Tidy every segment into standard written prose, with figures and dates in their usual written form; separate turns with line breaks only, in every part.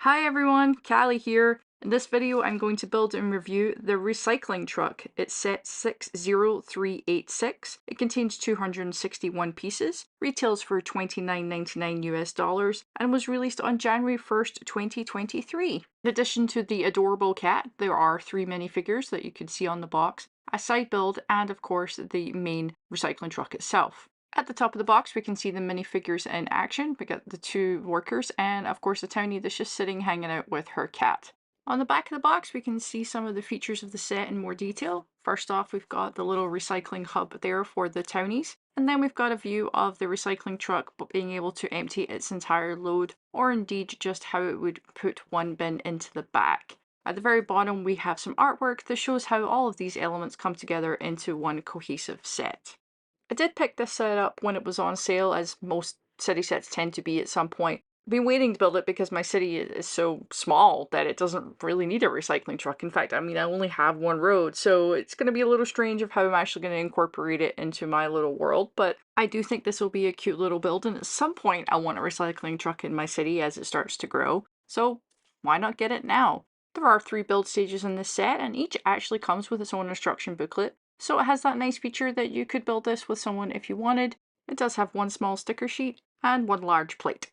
Hi everyone, Callie here. In this video I'm going to build and review the recycling truck. It's set 60386. It contains 261 pieces, retails for $29.99 US dollars, and was released on January 1st, 2023. In addition to the adorable cat, there are 3 minifigures that you can see on the box, a side build, and of course the main recycling truck itself. At the top of the box, we can see the minifigures in action. We got the 2 workers and, of course, the townie that's just sitting hanging out with her cat. On the back of the box, we can see some of the features of the set in more detail. First off, we've got the little recycling hub there for the townies. And then we've got a view of the recycling truck being able to empty its entire load, or indeed just how it would put one bin into the back. At the very bottom, we have some artwork that shows how all of these elements come together into one cohesive set. I did pick this set up when it was on sale, as most city sets tend to be at some point. I've been waiting to build it because my city is so small that it doesn't really need a recycling truck. In fact, I only have one road, so it's going to be a little strange of how I'm actually going to incorporate it into my little world, but I do think this will be a cute little build, and at some point I want a recycling truck in my city as it starts to grow, so why not get it now? There are 3 build stages in this set, and each actually comes with its own instruction booklet. So it has that nice feature that you could build this with someone if you wanted. It does have 1 small sticker sheet and 1 large plate.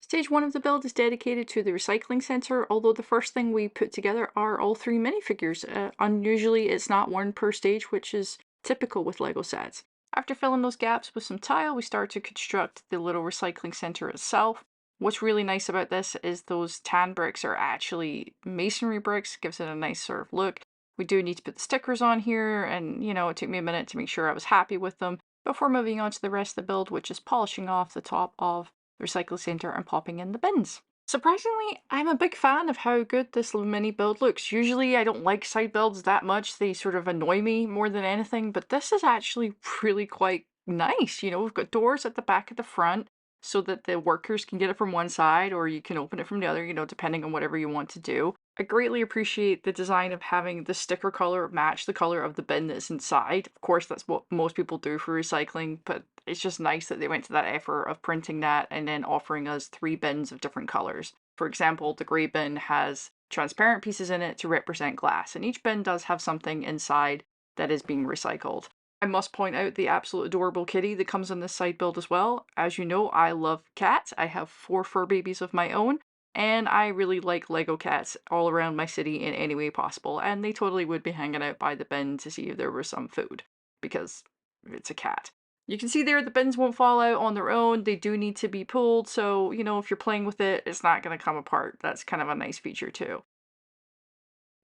Stage 1 of the build is dedicated to the recycling center, although the first thing we put together are all 3 minifigures. Unusually, it's not 1 per stage, which is typical with LEGO sets. After filling those gaps with some tile, we start to construct the little recycling center itself. What's really nice about this is those tan bricks are actually masonry bricks, gives it a nice sort of look. We do need to put the stickers on here, and it took me a minute to make sure I was happy with them before moving on to the rest of the build, which is polishing off the top of the recycle center and popping in the bins. Surprisingly, I'm a big fan of how good this little mini build looks. Usually I don't like side builds that much, they sort of annoy me more than anything, but this is actually really quite nice. We've got doors at the back of the front so that the workers can get it from one side, or you can open it from the other, depending on whatever you want to do. I greatly appreciate the design of having the sticker color match the color of the bin that's inside. Of course, that's what most people do for recycling, but it's just nice that they went to that effort of printing that and then offering us 3 bins of different colors. For example, the gray bin has transparent pieces in it to represent glass, and each bin does have something inside that is being recycled. I must point out the absolute adorable kitty that comes on this side build as well. As you know, I love cats. I have 4 fur babies of my own, and I really like Lego cats all around my city in any way possible, and they totally would be hanging out by the bin to see if there was some food, because it's a cat. You can see there the bins won't fall out on their own. They do need to be pulled, so, if you're playing with it, it's not going to come apart. That's kind of a nice feature too.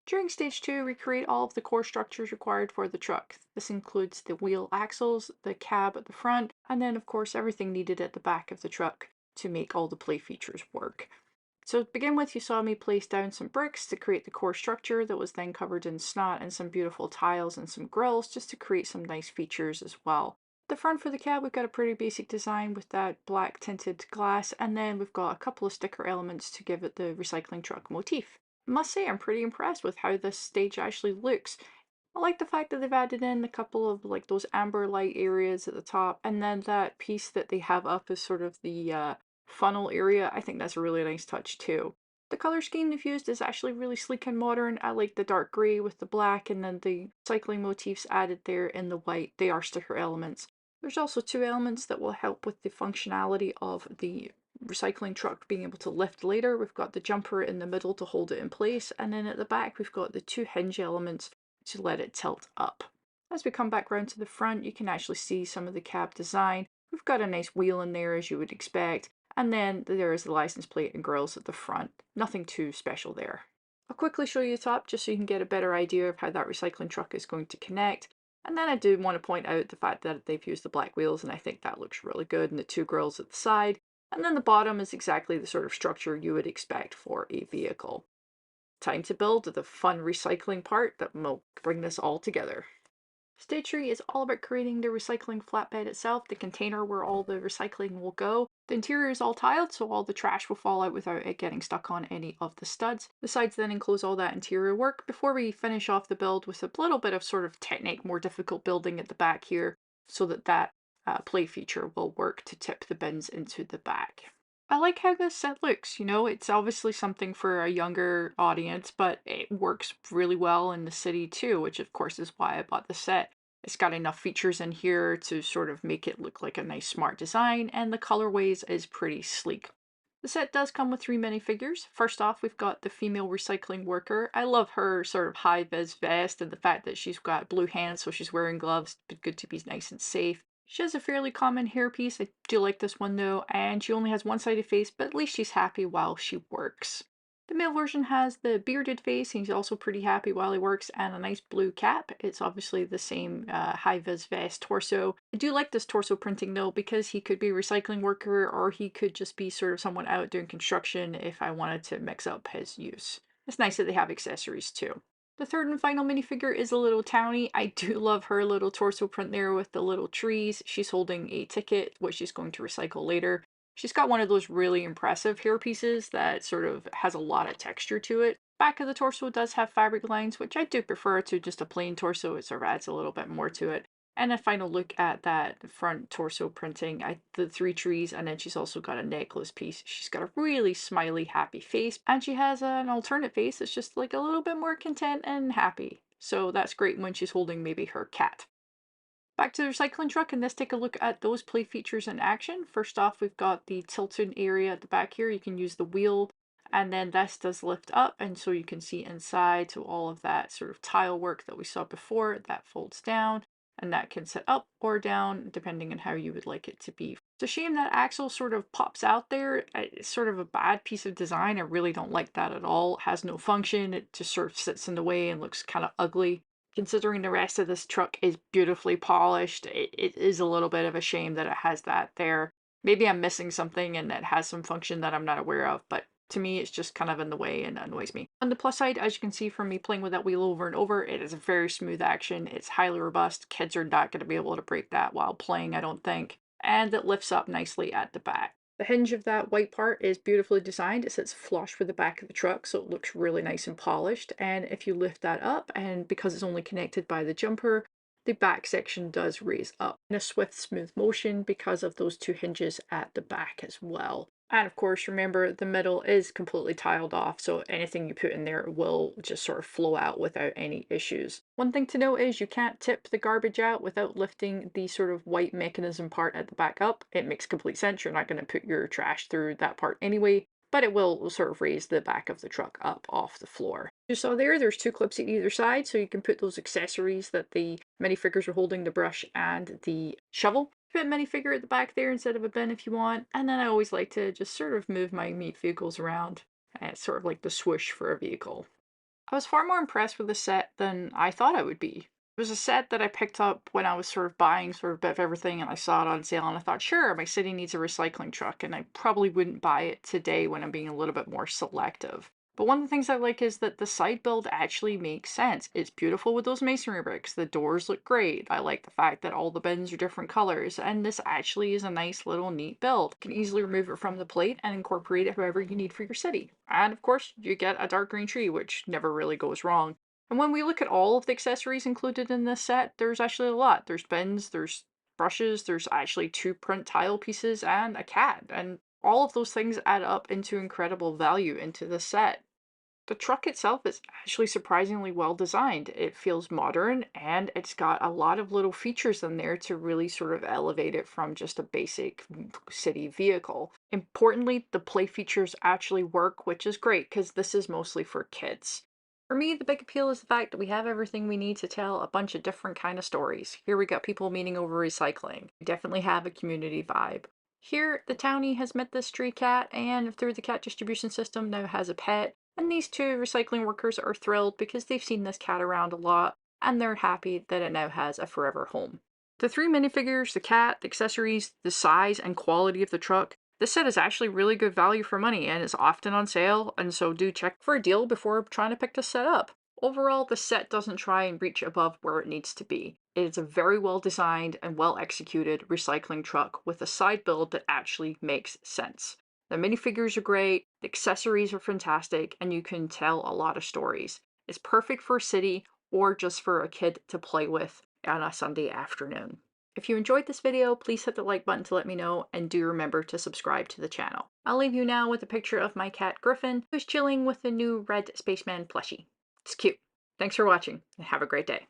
During stage 2, we create all of the core structures required for the truck. This includes the wheel axles, the cab at the front, and then of course everything needed at the back of the truck to make all the play features work. So to begin with, you saw me place down some bricks to create the core structure that was then covered in snot and some beautiful tiles and some grills just to create some nice features as well. The front for the cab, we've got a pretty basic design with that black tinted glass, and then we've got a couple of sticker elements to give it the recycling truck motif. I must say I'm pretty impressed with how this stage actually looks. I like the fact that they've added in a couple of like those amber light areas at the top, and then that piece that they have up is sort of the funnel area. I think that's a really nice touch too. The color scheme they've used is actually really sleek and modern. I like the dark grey with the black, and then the cycling motifs added there in the white. They are sticker elements. There's also 2 elements that will help with the functionality of the recycling truck being able to lift later. We've got the jumper in the middle to hold it in place, and then at the back we've got the 2 hinge elements to let it tilt up. As we come back round to the front, you can actually see some of the cab design. We've got a nice wheel in there, as you would expect, and then there is the license plate and grills at the front. Nothing too special there. I'll quickly show you the top just so you can get a better idea of how that recycling truck is going to connect. And then I do want to point out the fact that they've used the black wheels, and I think that looks really good, and the 2 grills at the side. And then the bottom is exactly the sort of structure you would expect for a vehicle. Time to build the fun recycling part that will bring this all together. Stage 3 is all about creating the recycling flatbed itself, the container where all the recycling will go. The interior is all tiled, so all the trash will fall out without it getting stuck on any of the studs. The sides then enclose all that interior work before we finish off the build with a little bit of sort of technique, more difficult building at the back here, so that play feature will work to tip the bins into the back. I like how this set looks, it's obviously something for a younger audience, but it works really well in the city too, which of course is why I bought the set. It's got enough features in here to sort of make it look like a nice smart design, and the colorways is pretty sleek. The set does come with three minifigures. First off, we've got the female recycling worker. I love her sort of high-vis vest and the fact that she's got blue hands, so she's wearing gloves, but good to be nice and safe. She has a fairly common hairpiece. I do like this one though, and she only has one-sided face, but at least she's happy while she works. The male version has the bearded face. He's also pretty happy while he works, and a nice blue cap. It's obviously the same high-vis vest torso. I do like this torso printing though, because he could be a recycling worker or he could just be sort of someone out doing construction if I wanted to mix up his use. It's nice that they have accessories too. The third and final minifigure is a little townie. I do love her little torso print there with the little trees. She's holding a ticket, which she's going to recycle later. She's got one of those really impressive hair pieces that sort of has a lot of texture to it. Back of the torso does have fabric lines, which I do prefer to just a plain torso. It sort of adds a little bit more to it. And a final look at that front torso printing, the three trees, and then she's also got a necklace piece. She's got a really smiley, happy face, and she has an alternate face that's just like a little bit more content and happy. So that's great when she's holding maybe her cat. Back to the recycling truck, and let's take a look at those play features in action. First off, we've got the tilted area at the back here. You can use the wheel, and then this does lift up, and so you can see inside to all of that sort of tile work that we saw before. That folds down, and that can sit up or down depending on how you would like it to be. It's a shame that axle sort of pops out there. It's sort of a bad piece of design. I really don't like that at all. It has no function. It just sort of sits in the way and looks kind of ugly. Considering the rest of this truck is beautifully polished, it is a little bit of a shame that it has that there. Maybe I'm missing something and it has some function that I'm not aware of, but to me it's just kind of in the way and annoys me. On the plus side, as you can see from me playing with that wheel over and over, it is a very smooth action. It's highly robust. Kids are not going to be able to break that while playing, I don't think. And it lifts up nicely at the back. The hinge of that white part is beautifully designed. It sits flush with the back of the truck, so it looks really nice and polished. And if you lift that up, and because it's only connected by the jumper, the back section does raise up in a swift, smooth motion because of those two hinges at the back as well. And of course, remember the middle is completely tiled off, so anything you put in there will just sort of flow out without any issues. One thing to note is you can't tip the garbage out without lifting the sort of white mechanism part at the back up. It makes complete sense. You're not going to put your trash through that part anyway, but it will sort of raise the back of the truck up off the floor. You saw there's two clips at either side, so you can put those accessories that the minifigures are holding, the brush and the shovel. Put a minifigure at the back there instead of a bin if you want, and then I always like to just sort of move my meat vehicles around. It's sort of like the swoosh for a vehicle. I was far more impressed with the set than I thought I would be. It was a set that I picked up when I was sort of buying sort of a bit of everything, and I saw it on sale and I thought, sure, my city needs a recycling truck, and I probably wouldn't buy it today when I'm being a little bit more selective. But one of the things I like is that the side build actually makes sense. It's beautiful with those masonry bricks. The doors look great. I like the fact that all the bins are different colors, and this actually is a nice little neat build. You can easily remove it from the plate and incorporate it however you need for your city. And of course, you get a dark green tree, which never really goes wrong. And when we look at all of the accessories included in this set, there's actually a lot. There's bins, there's brushes, there's actually two print tile pieces, and a cat. And all of those things add up into incredible value into the set. The truck itself is actually surprisingly well designed. It feels modern and it's got a lot of little features in there to really sort of elevate it from just a basic city vehicle. Importantly, the play features actually work, which is great because this is mostly for kids. For me, the big appeal is the fact that we have everything we need to tell a bunch of different kind of stories. Here we got people meeting over recycling. We definitely have a community vibe. Here, the townie has met this stray cat and through the cat distribution system now has a pet. And these two recycling workers are thrilled because they've seen this cat around a lot and they're happy that it now has a forever home. The three minifigures, the cat, the accessories, the size and quality of the truck, this set is actually really good value for money and is often on sale, and so do check for a deal before trying to pick this set up. Overall, the set doesn't try and reach above where it needs to be. It is a very well designed and well executed recycling truck with a side build that actually makes sense. The minifigures are great, the accessories are fantastic, and you can tell a lot of stories. It's perfect for a city or just for a kid to play with on a Sunday afternoon. If you enjoyed this video, please hit the like button to let me know, and do remember to subscribe to the channel. I'll leave you now with a picture of my cat Gryffin, who's chilling with the new red spaceman plushie. It's cute. Thanks for watching, and have a great day.